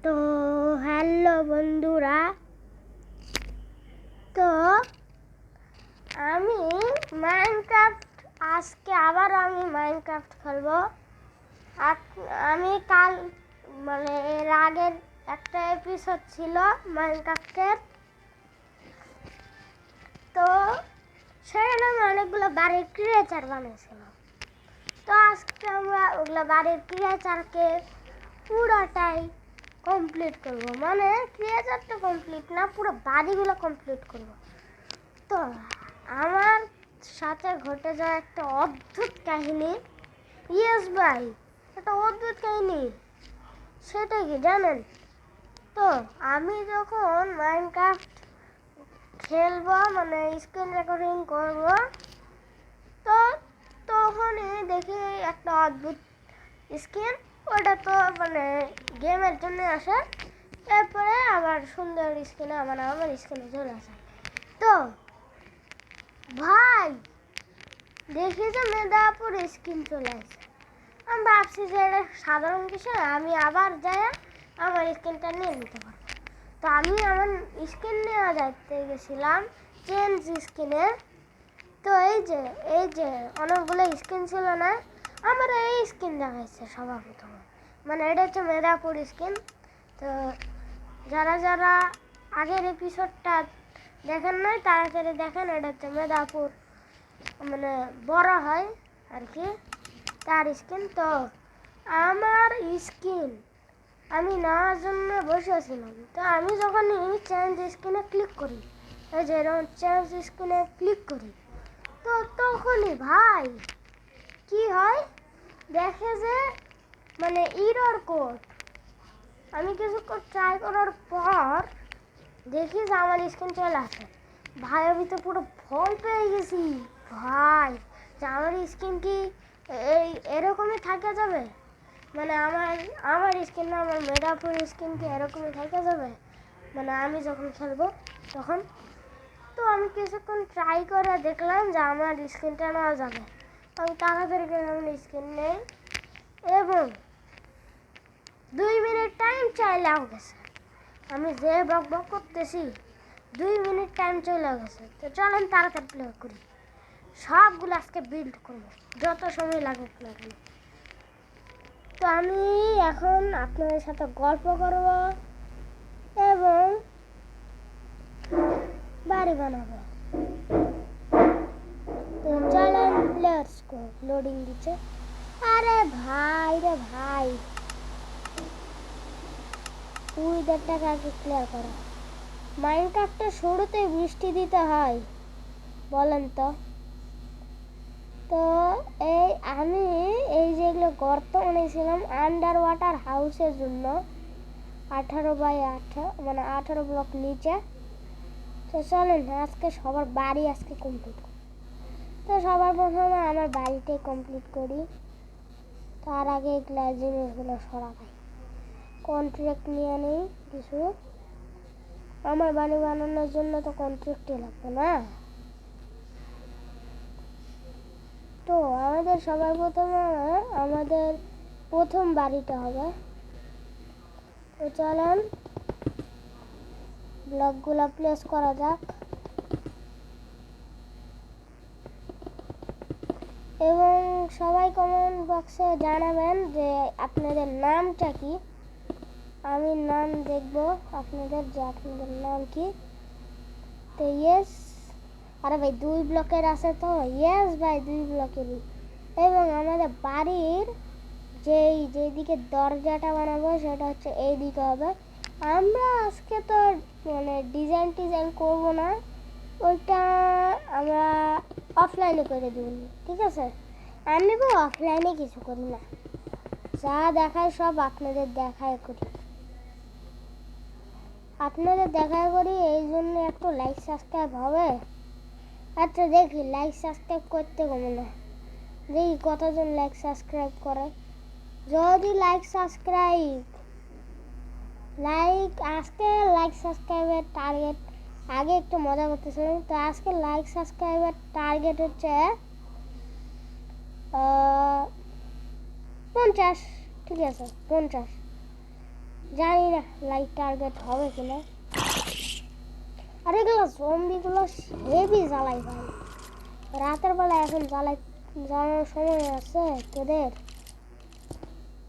তো হ্যালো বন্ধুরা, তো আমি মাইনক্রাফট আজকে আবারও আমি মাইনক্রাফট খেলবো। আমি কাল এর আগের একটা এপিসোড ছিল মাইনক্রাফটের, তো সেখানে আমি অনেকগুলো বাড়ির ক্রিয়েচার বানিয়েছিলাম। তো আজকে আমরা ওগুলো বাড়ির ক্রিয়েচারকে পুরোটাই কমপ্লিট করব, মানে ক্রিয়েচারটা কমপ্লিট না, পুরো বাড়িগুলো কমপ্লিট করব। তো আমার সাথে ঘটে যাওয়া একটা অদ্ভুত কাহিনী। ইয়েস ভাই, একটা অদ্ভুত কাহিনী। সেটা কি জানেন? তো আমি যখন মাইনক্রাফট খেলবো, মানে স্ক্রিন রেকর্ডিং করব, তো তখনই দেখি একটা অদ্ভুত স্ক্রিন। ওটা তো গেমের জন্য আসে, এরপরে আবার সুন্দর স্ক্রিনে আমার স্ক্রিনে চলে আসে। তো ভাই দেখি যে মেদাপুর স্ক্রিন চলে আসে। আমি ভাবছি যে এটা সাধারণ কিছু, আমি আবার যাই আমার স্ক্রিনটা নিয়ে নিতে পারবো। তো আমি আমার স্ক্রিন নেওয়া যাইতে গেছিলাম চেঞ্জ স্ক্রিনে। তো এই যে অনেকগুলো স্ক্রিন ছিল না, আমার এই স্ক্রিন দেখাচ্ছে সবার প্রথমে, মানে এটা হচ্ছে মেদাপুর স্ক্রিন। তো যারা যারা আগের এপিসোডটা দেখেন নাই তাড়াতাড়ি দেখেন, এটা হচ্ছে মেদাপুর, মানে বড় হয় আর কি তার স্ক্রিন। তো আমার স্ক্রিন আমি নেওয়ার জন্য বসেছিলাম। তো আমি যখন চেঞ্জ স্ক্রিনে ক্লিক করি, এই যে এরকম চেঞ্জ স্ক্রিনে ক্লিক করি, তো তখনই ভাই কি হয়, দেখে যে ইরর কোড। আমি কিছুক্ষণ ট্রাই করার পর দেখি যে আমার স্ক্রিন চলে আসে। ভাই আমি তো পুরো ভয় পেয়ে গেছি ভাই, যে আমার স্ক্রিন কি এরকমই থাকে যাবে, মানে আমার স্ক্রিন না, আমার মেদাপুর স্ক্রিন কি এরকমই থাকে যাবে, মানে আমি যখন খেলবো তখন। তো আমি কিছুক্ষণ ট্রাই করে দেখলাম যে আমার স্ক্রিনটা নেওয়া যাবে। আমি তাড়াতাড়ি করে আমার স্ক্রিন নেই এবং 2 মিনিট টাইম চাইলেও গেছে। আমি যে বক বক করতেছি 2 মিনিট টাইম চলে গেছে। তো চলেন তাড়াতাড়ি প্লে করি, সবগুলো আজকে বিল্ড করবো, যত সময় লাগুক না কেন। তো আমি এখন আপনাদের সাথে গল্প করব এবং বাড়ি বানাবো। তো চলেন লেটস গো। লোডিং দিচ্ছে। আরে ভাই রে ভাই, উইদারটাকে আগে ক্লিয়ার করো। মাইনক্রাফটের শুরুতেই বৃষ্টি দিতে হয় বলেন তো? তো আমি যেগুলো গর্ত বানিয়েছিলাম আন্ডার ওয়াটার হাউসের জন্য 18x18, মানে 18 ব্লক নিচে। তো চলেন আজকে সবার বাড়ি আজকে কমপ্লিট করি। তো সবার প্রথমে আমার বাড়িটাই কমপ্লিট করি। তার আগে এগুলো জিনিসগুলো সরাই, কন্ট্রাক্ট নিয়ে নিই কিছু। আমার বাড়ি বানানোর জন্য তো কন্ট্রাক্টই লাগবে না। তো আমাদের সবার প্রথমে আমাদের প্রথম বাড়িটা হবে। তো চলেন ব্লকগুলো প্লেস করা যাক এবং সবাই কমেন্ট বক্সে জানাবেন যে আপনাদের নামটা কি। আমি নাম দেখব আপনাদের, যে আপনাদের নাম কি। তো ইয়েস, আরে ভাই 2 ব্লকের আছে তো, ইয়েস ভাই 2 ব্লকেরই। এবং আমাদের বাড়ির যেদিকে দরজাটা বানাবো সেটা হচ্ছে এই দিকে হবে। আমরা আজকে তো ডিজাইন করবো না, ওইটা আমরা অফলাইনে করে দেব, ঠিক আছে? আমি অফলাইনে কিছু করি না, যা দেখায় সব আপনাদের দেখায় করি। এই জন্য একটু লাইক সাবস্ক্রাইব হবে। আচ্ছা দেখি লাইক সাবস্ক্রাইব করতে কমে না, দেখি কতজন লাইক সাবস্ক্রাইব করে। যদি আজকে লাইক সাবস্ক্রাইবের টার্গেট, আগে একটু মজা করতেছিলাম, তো আজকে লাইক সাবস্ক্রাইবের টার্গেট হচ্ছে 50, ঠিক আছে 50। জানি না লাইট টার্গেট হবে কিনা। আর এগুলো জম্বিগুলো হেভি জ্বালাই ভাই, রাতের বেলা এখন জ্বালানোর সময় আছে তোদের?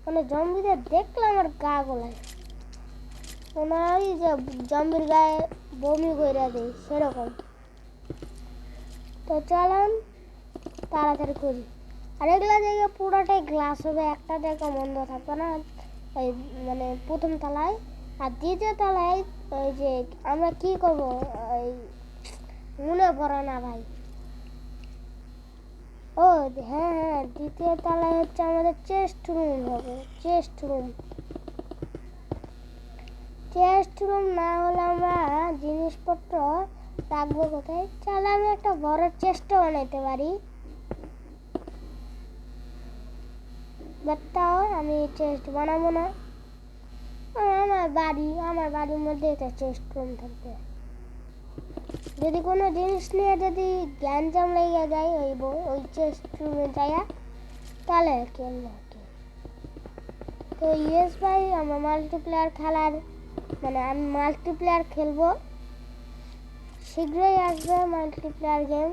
মানে জম্বিদের দেখলে আমার গা গোলায়, মনে হয় যে জম্বির গায়ে বমি করে দেয় সেরকম। তো চলেন তাড়াতাড়ি করি। আর এগুলো জায়গা পুরোটাই গ্লাস হবে, একটা জায়গা বন্ধ থাকবে না। ওই মানে প্রথম তলায় আর দ্বিতীয় তলায় ওই যে আমরা কি করবো ওই মনে পড়ে না ভাই। ও হ্যাঁ হ্যাঁ, দ্বিতীয় তলায় হচ্ছে আমাদের চেস্ট রুম হবে। চেস্ট রুম না হলে আমরা জিনিসপত্র রাখবো কোথায়? তাহলে আমি একটা বড় চেস্টও বানাইতে পারি, বাট তাও আমি চেস্ট বানাবো না। আমার বাড়ির মধ্যে একটা চেস্ট রুম থাকবে। যদি কোনো জিনিস নিয়ে যদি গ্যাঞ্জাম লেগে যায় ওই চেস্ট রুমে যায় তাহলে কেমন। তো ইয়েস ভাই, আমার মাল্টিপ্লেয়ার খেলার মানে আমি মাল্টিপ্লেয়ার খেলবো, শীঘ্রই আসবে মাল্টিপ্লেয়ার গেম।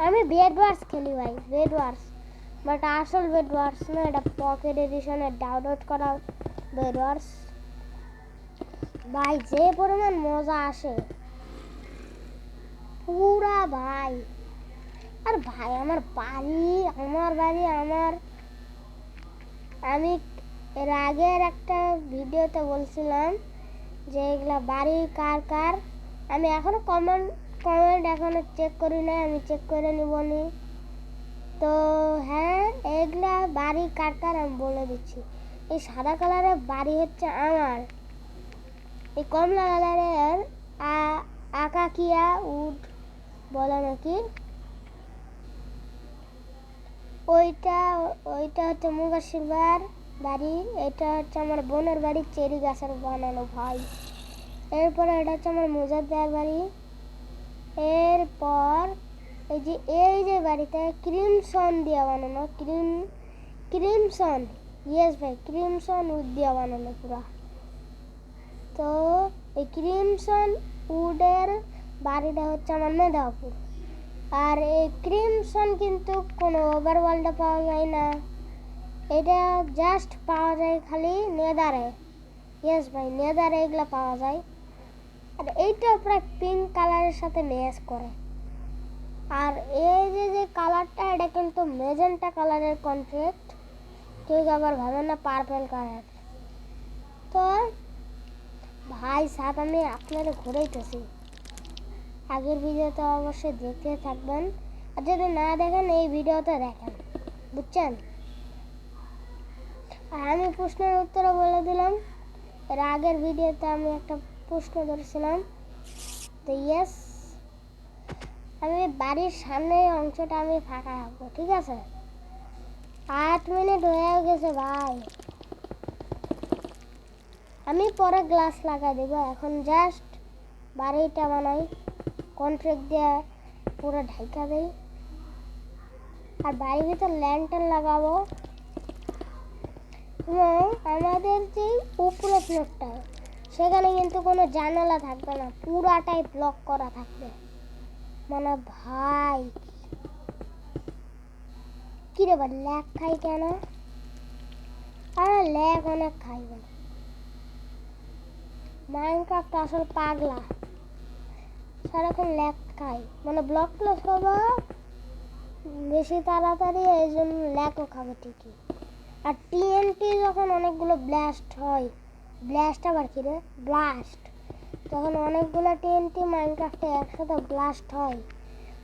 আমি বেড ওয়ার্স খেলি ভাই, বেড ওয়ার্স, বাট আসল বেড ওয়ার্স না, এটা পকেট এডিশনে ডাউনলোড করা বেড ওয়ার্স। ভাই যে পরিমাণ মজা আসে পুরা ভাই। আর ভাই আমার বাড়ি আমি এর আগের একটা ভিডিওতে বলছিলাম যে এগুলা বাড়ি কার কার। আমি এখনো কমেন্ট এখনো চেক করি না, আমি চেক করে নিবনি। তো হ্যাঁ, এগুলা বাড়ি কার কার আমি বলে দিচ্ছি। এই সাদা কালারের বাড়ি হচ্ছে আমার, এই কমলা কালারের আকাকিয়া উড বলে নাকি, ওইটা হচ্ছে মুগা সিলভার বাড়ি। এটা হচ্ছে আমার বোনের বাড়ি, চেরি গাছের বানানো ভাই। এরপরে এটা হচ্ছে আমার মুজাদ্দার বাড়ি। এরপর এই যে বাড়িটা ক্রিমসন দিয়ে বানানো, ক্রিমসন, ইয়েস ভাই, ক্রিমসন উড দিয়ে বানানো পুরা। তো এই ক্রিমসন উডের বাড়িটা হচ্ছে আমার মেধাপুর। আর এই ক্রিমসন কিন্তু কোনো ওভারওয়ার্ল্ডে পাওয়া যায় না, এটা জাস্ট পাওয়া যায় খালি নেদারে। ইয়েস ভাই, নেদারে এগুলো পাওয়া যায়। আর এইটা প্রায় পিঙ্ক কালারের সাথে ম্যাচ করে। আর এই যে কালারটা, এটা কিন্তু মেজেন্টা কালারের কন্ট্রাস্ট, কেউ আবার ভাবে না পার্পল কালার। তো ভাই সাথ আমি আপনারা ঘুরাইতেছি, আগের ভিডিওতে অবশ্যই দেখতে থাকবেন, আর যদি না দেখেন এই ভিডিওতে দেখেন, বুঝছেন? আর আমি প্রশ্নের উত্তরও বলে দিলাম, এর আগের ভিডিওতে আমি একটা প্রশ্ন ধরেছিলাম। তো ইয়েস, আমি বাড়ির সামনে অংশটা আমি ফাঁকা রাখবো, ঠিক আছে? 8 মিনিট হয়ে গেছে ভাই, আমি পরে গ্লাস লাগাই দেবো, এখন জাস্ট বাড়িটা বানাই, কন্ট্রাক্ট দিয়ে পুরো ঢাকা দেই। আর বাড়ির ভিতর ল্যান্টার্ন লাগাবো, এবং আমাদের যে উপরে ফ্লোরটা সেখানে কিন্তু কোনো জানালা থাকবে না, পুরাটাই ব্লক করা থাকবে। মানে ভাই কিরে ভাই ল্যাগ খাই কেন? আরে ল্যাগ অনেক খাই ভাই, মাইনক্রাফট আসল পাগলা, সারাক্ষণ ল্যাগ খাই। মানে ব্লক প্লাস করবো বেশি তাড়াতাড়ি, এই জন্য ল্যাগও খাবে ঠিকই। আর টিএনটি যখন অনেকগুলো ব্লাস্ট হয়, ব্লাস্ট আবার কি রে, ব্লাস্ট, তখন অনেকগুলো টিএনটি মাইনক্রাফটে একসাথে ব্লাস্ট হয়,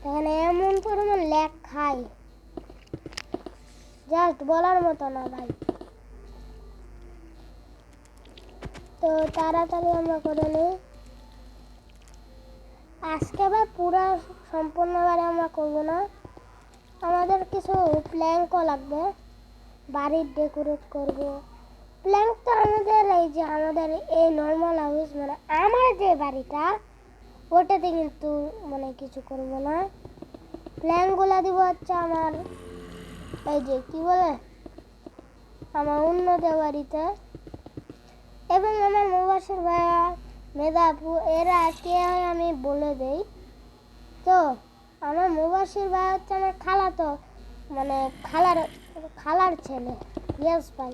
তখন এমন পরিমাণ ল্যাগ খায় জাস্ট বলার মতো না ভাই। তো তাড়াতাড়ি আমরা করে নিই আজকে ভাই, পুরো সম্পূর্ণভাবে আমরা করবো না, আমাদের কিছু প্ল্যাঙ্কও লাগবে, বাড়ির ডেকোরেট করব। প্ল্যাঙ্ক তো আমাদের এই নর্মাল হাউস, মানে আমার যে বাড়িটা ওটাতে কিন্তু মানে কিছু করব না। প্ল্যাঙ্কগুলো দিব হচ্ছে আমার এই যে কি বলে আমার অন্যদের বাড়িতে, এবং আমার মুবাসির ভাইয়া, মেধাপু, এরা কে হয় আমি বলে দেই। তো আমার মুবাসির ভাই হচ্ছে আমার খালাতো, মানে খালার ছেলে। ইয়েস ভাই,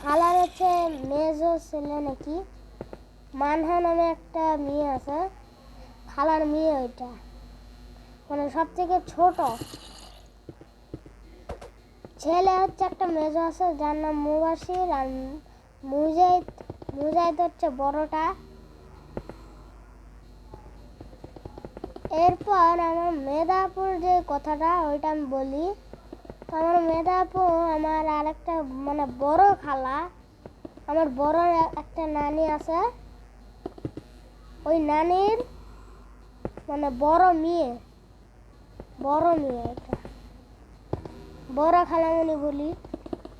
খালার হচ্ছে মেজো ছেলে নাকি, মানহা নামে একটা মেয়ে আছে, খালার মেয়ে ওইটা, মানে সব থেকে ছোট ছেলে হচ্ছে একটা মেজো আছে যার নাম মুবাসির, আর মুজাহিদ হচ্ছে বড়টা। এরপর আমার মেধাপুর যে কথাটা ওইটা আমি বলি। তো আমার মেধাপু আমার আর একটা মানে বড় খালা, আমার বড় একটা নানি আছে, ওই নানির মানে বড় মেয়ে এটা বড় খালামণি বলি।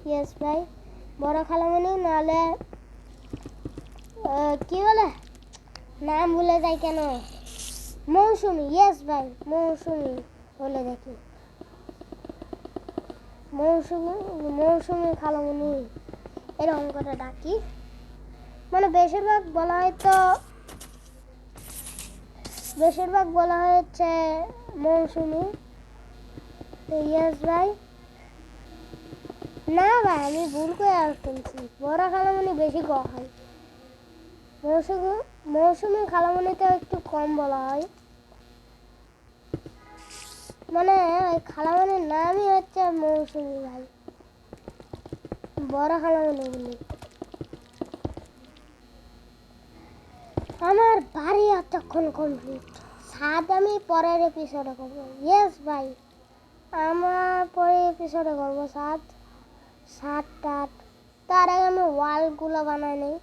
ইয়েস ভাই, বড় খালামণি, নাহলে কি বলে নাম ভুলে যাই কেন, মৌসুমি। ইয়েস ভাই, মৌসুমি বলে দেখি, মৌসুমি খালামণি এরকম করে ডাকি। মানে বেশিরভাগ বলা হচ্ছে মৌসুমি। ইয়েস ভাই, না ভাই আমি ভুল করে শুনছি, বড় খালামণি বেশি কওয়া হয়, মৌসুমি খালামণিতে একটু কম বলা হয়। মানে ওই খালামণির নামই হচ্ছে মৌসুমি ভাই, বড় খালামণি বলি। আমার বাড়ি এতক্ষণ কমপ্লিট, ছাদ আমি পরের এপিসোডে করবো। ইয়েস ভাই, আমার পরের এপিসোডে করবো ছাদ। তার আগে আমি ওয়ালগুলো বানাই নেই,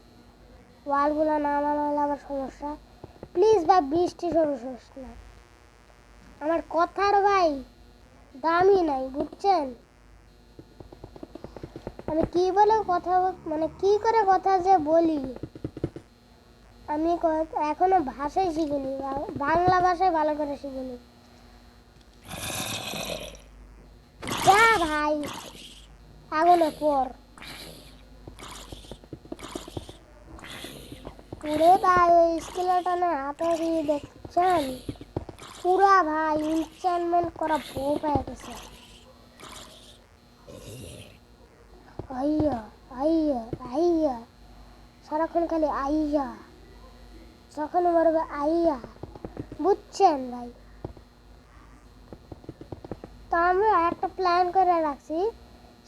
ওয়ালগুলো না বানালে আবার সমস্যা। প্লিজ ভাই বৃষ্টি সমস্যা না, আমার কথার ভাই দামই নাই, বুঝছেন? আমি কি বলে কথা, মানে কি করে কথা যে বলি, আমি এখনো ভাষাই শিখিনি, বাংলা ভাষায় ভালো করে শিখিনি। যা ভাই আগুনে পর পুরে ভাই, ওই স্কেলেটনের হাতে দিয়ে দেখছেন পুরা ভাই ইনস্টলমেন্ট করা বউ পেয়ে গেছে। আইয়া আইয়া আইয়া, সারাক্ষণ খালি আইয়া, যখন বলবে আইয়া, বুঝছেন ভাই? তো আমরা একটা প্ল্যান করে রাখছি,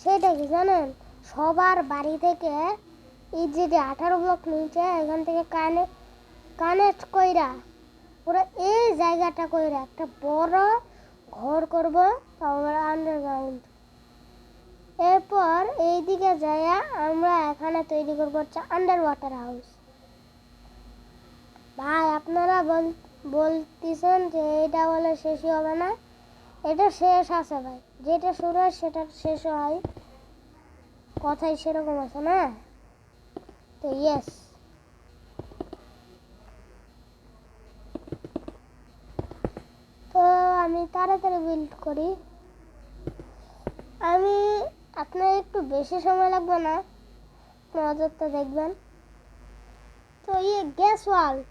সেটা কি জানেন? সবার বাড়ি থেকে এই যে 18 ব্লক নিচে, এখান থেকে কানেক্ট কইরা পুরো এই জায়গাটা কইরা একটা বড় ঘর করবো, আন্ডারগ্রাউন্ড। এরপর এইদিকে যাইয়া আমরা এখানে তৈরি করবো হচ্ছে আন্ডার ওয়াটার হাউস। ভাই আপনারা বলতেছেন যে এটা বলে শেষই হবে না, এটা শেষ আছে ভাই, যেটা শুরু হয় সেটা শেষ হয়, কথাই সেরকম আছে না? তো ইয়েস, তো আমি তাড়াতাড়ি বিল্ড করি। আপনার একটু বেশি সময় লাগবে না, নজরটা দেখবেন। তো গ্যাস ওয়ার্ল্ড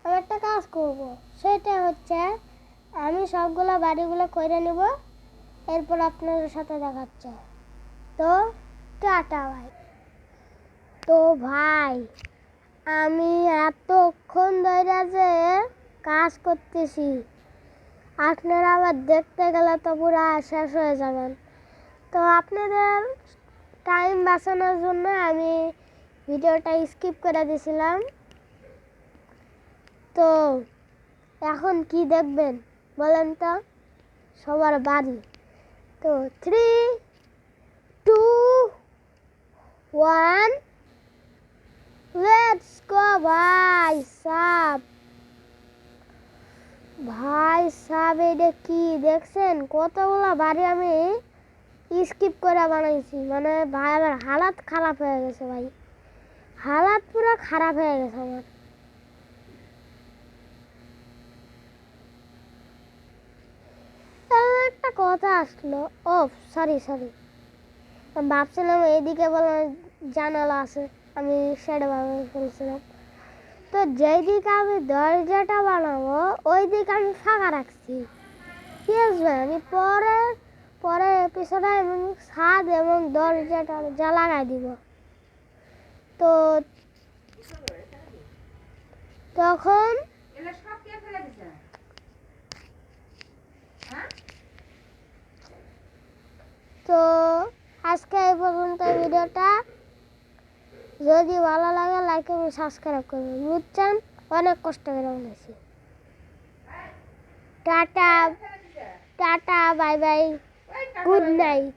আমি একটা কাজ করব, সেটা হচ্ছে আমি সবগুলো বাড়িগুলো করে নেব, এরপর আপনাদের সাথে দেখাচ্ছে। তো টাটা ভাই। তো ভাই আমি এতক্ষণ ধরে যে কাজ করতেছি, আপনারা আবার দেখতে গেলে তো পুরো শেষ হয়ে যাবেন। তো আপনাদের টাইম বাঁচানোর জন্য আমি ভিডিওটা স্কিপ করে দিয়েছিলাম। তো এখন কি দেখবেন বলেন তো? সবার বাড়ি। তো 3, 2, 1, লেটস গো ভাই সাব। এটা কি দেখছেন? কতগুলো বাড়ি আমি স্কিপ করে বানাইছি, মানে ভাই আমার হালাত খারাপ হয়ে গেছে ভাই, হালাত পুরো খারাপ হয়ে গেছে আমার। একটা কথা আসলো, ও সরি, আমি ভাবছিলাম এইদিকে বলে জানালা আছে, আমি সেটা ভাবে ফেলছিলাম। তো যেই দিকে আমি দরজাটা বানাবো ওই দিকে আমি ফাঁকা রাখছি। কি আসবে আমি পরে পরে পিছনে ছাদ এবং দরজাটা লাগাই দিব। তো তখন তো আজকে এই পর্যন্ত ভিডিওটা। যদি ভালো লাগে লাইক এবং সাবস্ক্রাইব করবেন, বুঝছেন? অনেক কষ্ট করে বানাইছি। Tata tata, bye bye, good night.